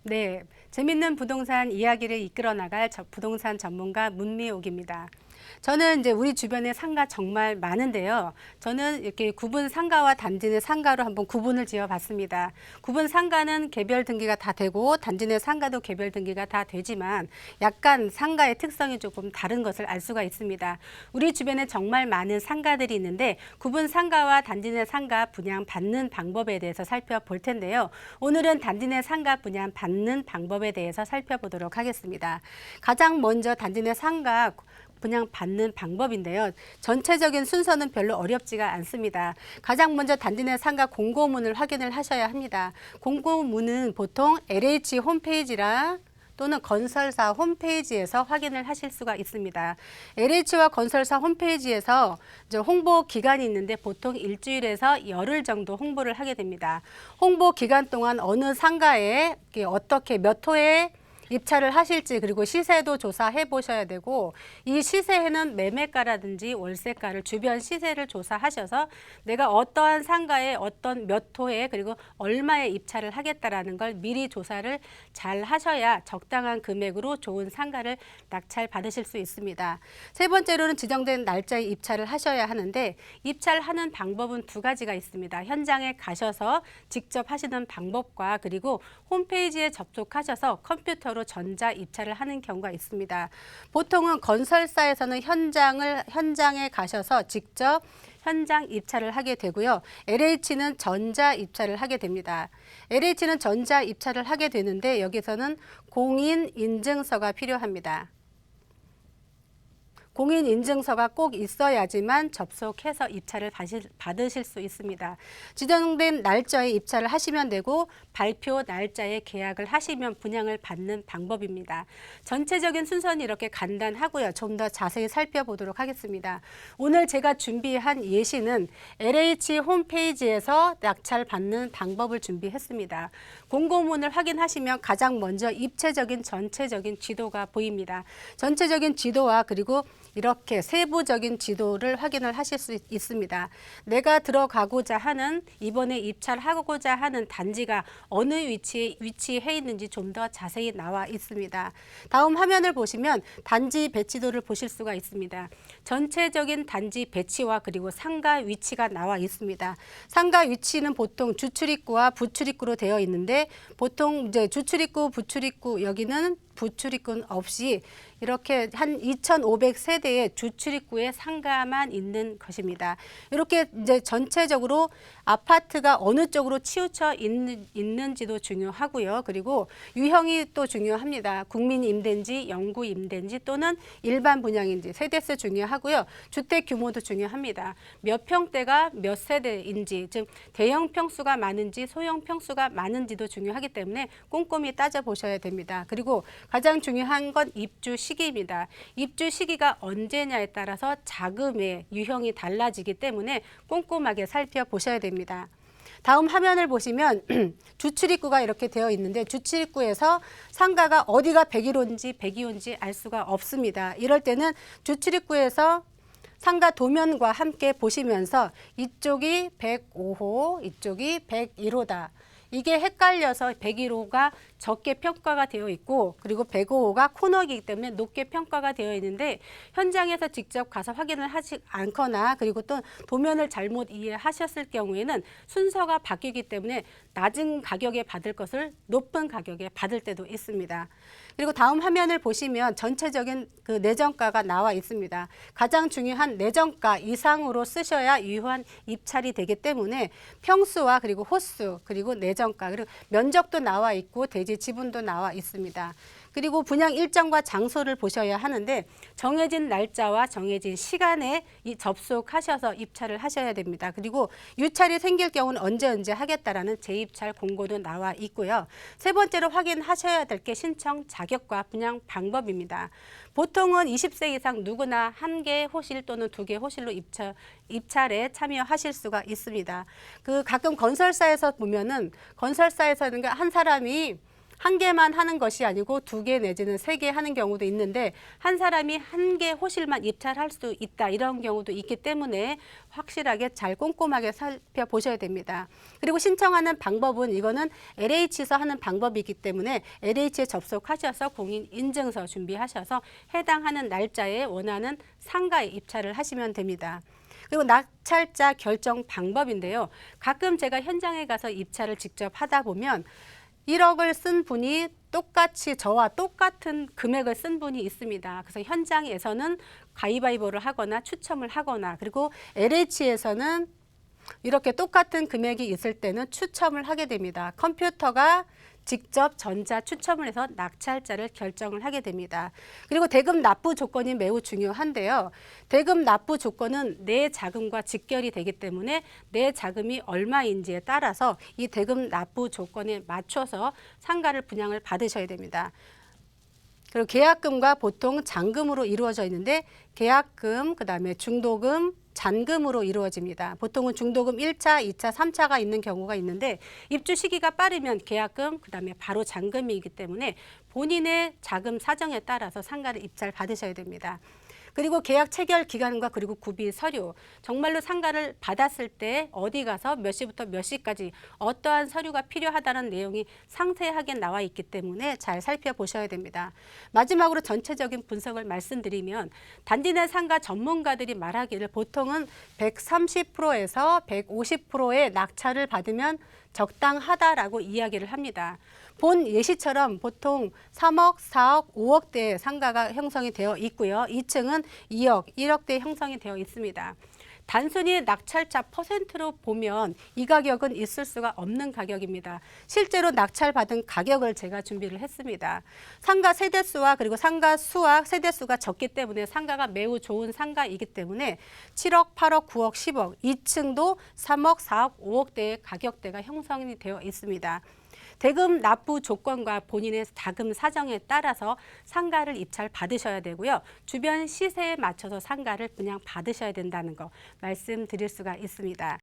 네, 재밌는 부동산 이야기를 이끌어 나갈 부동산 전문가 문미옥입니다. 저는 이제 우리 주변에 상가 정말 많은데요. 저는 이렇게 구분 상가와 단지 내 상가로 한번 구분을 지어 봤습니다. 구분 상가는 개별 등기가 다 되고 단지 내 상가도 개별 등기가 다 되지만 약간 상가의 특성이 조금 다른 것을 알 수가 있습니다. 우리 주변에 정말 많은 상가들이 있는데 구분 상가와 단지 내 상가 분양 받는 방법에 대해서 살펴볼 텐데요. 오늘은 단지 내 상가 분양 받는 방법에 대해서 살펴보도록 하겠습니다. 가장 먼저 단지 내 상가 분양 받는 방법인데요. 전체적인 순서는 별로 어렵지가 않습니다. 가장 먼저 단지 내 상가 공고문을 확인을 하셔야 합니다. 공고문은 보통 LH 홈페이지라 또는 건설사 홈페이지에서 확인을 하실 수가 있습니다. LH와 건설사 홈페이지에서 이제 홍보 기간이 있는데 보통 일주일에서 열흘 정도 홍보를 하게 됩니다. 홍보 기간 동안 어느 상가에 어떻게 몇 호에 입찰을 하실지 그리고 시세도 조사해 보셔야 되고 이 시세에는 매매가라든지 월세가를 주변 시세를 조사하셔서 내가 어떠한 상가에 어떤 몇 호에 그리고 얼마에 입찰을 하겠다라는 걸 미리 조사를 잘 하셔야 적당한 금액으로 좋은 상가를 낙찰 받으실 수 있습니다. 세 번째로는 지정된 날짜에 입찰을 하셔야 하는데 입찰하는 방법은 두 가지가 있습니다. 현장에 가셔서 직접 하시는 방법과 그리고 홈페이지에 접속하셔서 컴퓨터로 전자 입찰을 하는 경우가 있습니다. 보통은 건설사에서는 현장에 가셔서 직접 현장 입찰을 하게 되고요. LH는 전자 입찰을 하게 됩니다. LH는 전자 입찰을 하게 되는데 여기서는 공인 인증서가 필요합니다. 공인 인증서가 꼭 있어야지만 접속해서 입찰을 받으실 수 있습니다. 지정된 날짜에 입찰을 하시면 되고 발표 날짜에 계약을 하시면 분양을 받는 방법입니다. 전체적인 순서는 이렇게 간단하고요. 좀 더 자세히 살펴보도록 하겠습니다. 오늘 제가 준비한 예시는 LH 홈페이지에서 낙찰 받는 방법을 준비했습니다. 공고문을 확인하시면 가장 먼저 입체적인 전체적인 지도가 보입니다. 전체적인 지도와 그리고 이렇게 세부적인 지도를 확인을 하실 수 있습니다. 내가 들어가고자 하는 이번에 입찰하고자 하는 단지가 어느 위치에 위치해 있는지 좀 더 자세히 나와 있습니다. 다음 화면을 보시면 단지 배치도를 보실 수가 있습니다. 전체적인 단지 배치와 그리고 상가 위치가 나와 있습니다. 상가 위치는 보통 주출입구와 부출입구로 되어 있는데 보통 이제 주출입구, 부출입구 여기는 부출입구는 없이 이렇게 한 2,500세대의 주출입구에 상가만 있는 것입니다. 이렇게 이제 전체적으로 아파트가 어느 쪽으로 치우쳐 있는지도 중요하고요. 그리고 유형이 또 중요합니다. 국민 임대인지 영구 임대인지 또는 일반 분양인지 세대수 중요하고요. 주택 규모도 중요합니다. 몇 평대가 몇 세대인지 즉 대형 평수가 많은지 소형 평수가 많은지도 중요하기 때문에 꼼꼼히 따져보셔야 됩니다. 그리고 가장 중요한 건 입주 시기입니다. 입주 시기가 언제냐에 따라서 자금의 유형이 달라지기 때문에 꼼꼼하게 살펴보셔야 됩니다. 다음 화면을 보시면 주출입구가 이렇게 되어 있는데 주출입구에서 상가가 어디가 101호인지 102호인지 알 수가 없습니다. 이럴 때는 주출입구에서 상가 도면과 함께 보시면서 이쪽이 105호, 이쪽이 101호다. 이게 헷갈려서 101호가 적게 평가가 되어 있고 그리고 105호가 코너이기 때문에 높게 평가가 되어 있는데 현장에서 직접 가서 확인을 하지 않거나 그리고 또 도면을 잘못 이해하셨을 경우에는 순서가 바뀌기 때문에 낮은 가격에 받을 것을 높은 가격에 받을 때도 있습니다. 그리고 다음 화면을 보시면 전체적인 그 내정가가 나와 있습니다. 가장 중요한 내정가 이상으로 쓰셔야 유효한 입찰이 되기 때문에 평수와 그리고 호수 그리고 내정가 그리고 면적도 나와 있고 대지 지분도 나와 있습니다. 그리고 분양 일정과 장소를 보셔야 하는데 정해진 날짜와 정해진 시간에 접속하셔서 입찰을 하셔야 됩니다. 그리고 유찰이 생길 경우는 언제 하겠다라는 재입찰 공고도 나와 있고요. 세 번째로 확인하셔야 될 게 신청 자격과 분양 방법입니다. 보통은 20세 이상 누구나 한 개 호실 또는 두 개 호실로 입찰에 참여하실 수가 있습니다. 그 가끔 건설사에서 보면은 건설사에서는 한 사람이 한 개만 하는 것이 아니고 2개 내지는 3개 하는 경우도 있는데 한 사람이 한 개 호실만 입찰할 수 있다 이런 경우도 있기 때문에 확실하게 잘 꼼꼼하게 살펴보셔야 됩니다. 그리고 신청하는 방법은 이거는 LH에서 하는 방법이기 때문에 LH에 접속하셔서 공인인증서 준비하셔서 해당하는 날짜에 원하는 상가에 입찰을 하시면 됩니다. 그리고 낙찰자 결정 방법인데요. 가끔 제가 현장에 가서 입찰을 직접 하다 보면 1억을 쓴 분이 똑같이 저와 똑같은 금액을 쓴 분이 있습니다. 그래서 현장에서는 가위바위보를 하거나 추첨을 하거나 그리고 LH에서는 이렇게 똑같은 금액이 있을 때는 추첨을 하게 됩니다. 컴퓨터가 직접 전자 추첨을 해서 낙찰자를 결정을 하게 됩니다. 그리고 대금 납부 조건이 매우 중요한데요. 대금 납부 조건은 내 자금과 직결이 되기 때문에 내 자금이 얼마인지에 따라서 이 대금 납부 조건에 맞춰서 상가를 분양을 받으셔야 됩니다. 그리고 계약금과 보통 잔금으로 이루어져 있는데 계약금, 그다음에 중도금, 잔금으로 이루어집니다. 보통은 중도금 1차, 2차, 3차가 있는 경우가 있는데 입주 시기가 빠르면 계약금, 그다음에 바로 잔금이기 때문에 본인의 자금 사정에 따라서 상가를 입찰 받으셔야 됩니다. 그리고 계약 체결 기간과 그리고 구비 서류, 정말로 상가를 받았을 때 어디 가서 몇 시부터 몇 시까지 어떠한 서류가 필요하다는 내용이 상세하게 나와 있기 때문에 잘 살펴보셔야 됩니다. 마지막으로 전체적인 분석을 말씀드리면 단지 내 상가 전문가들이 말하기를 보통은 130%에서 150%의 낙찰을 받으면 적당하다라고 이야기를 합니다. 본 예시처럼 보통 3억, 4억, 5억대의 상가가 형성이 되어 있고요. 2층은 2억, 1억대 형성이 되어 있습니다. 단순히 낙찰자 퍼센트로 보면 이 가격은 있을 수가 없는 가격입니다. 실제로 낙찰받은 가격을 제가 준비를 했습니다. 상가 세대수와 그리고 상가 수와 세대수가 적기 때문에 상가가 매우 좋은 상가이기 때문에 7억, 8억, 9억, 10억, 2층도 3억, 4억, 5억대의 가격대가 형성이 되어 있습니다. 대금 납부 조건과 본인의 자금 사정에 따라서 상가를 입찰 받으셔야 되고요. 주변 시세에 맞춰서 상가를 분양 받으셔야 된다는 거 말씀드릴 수가 있습니다.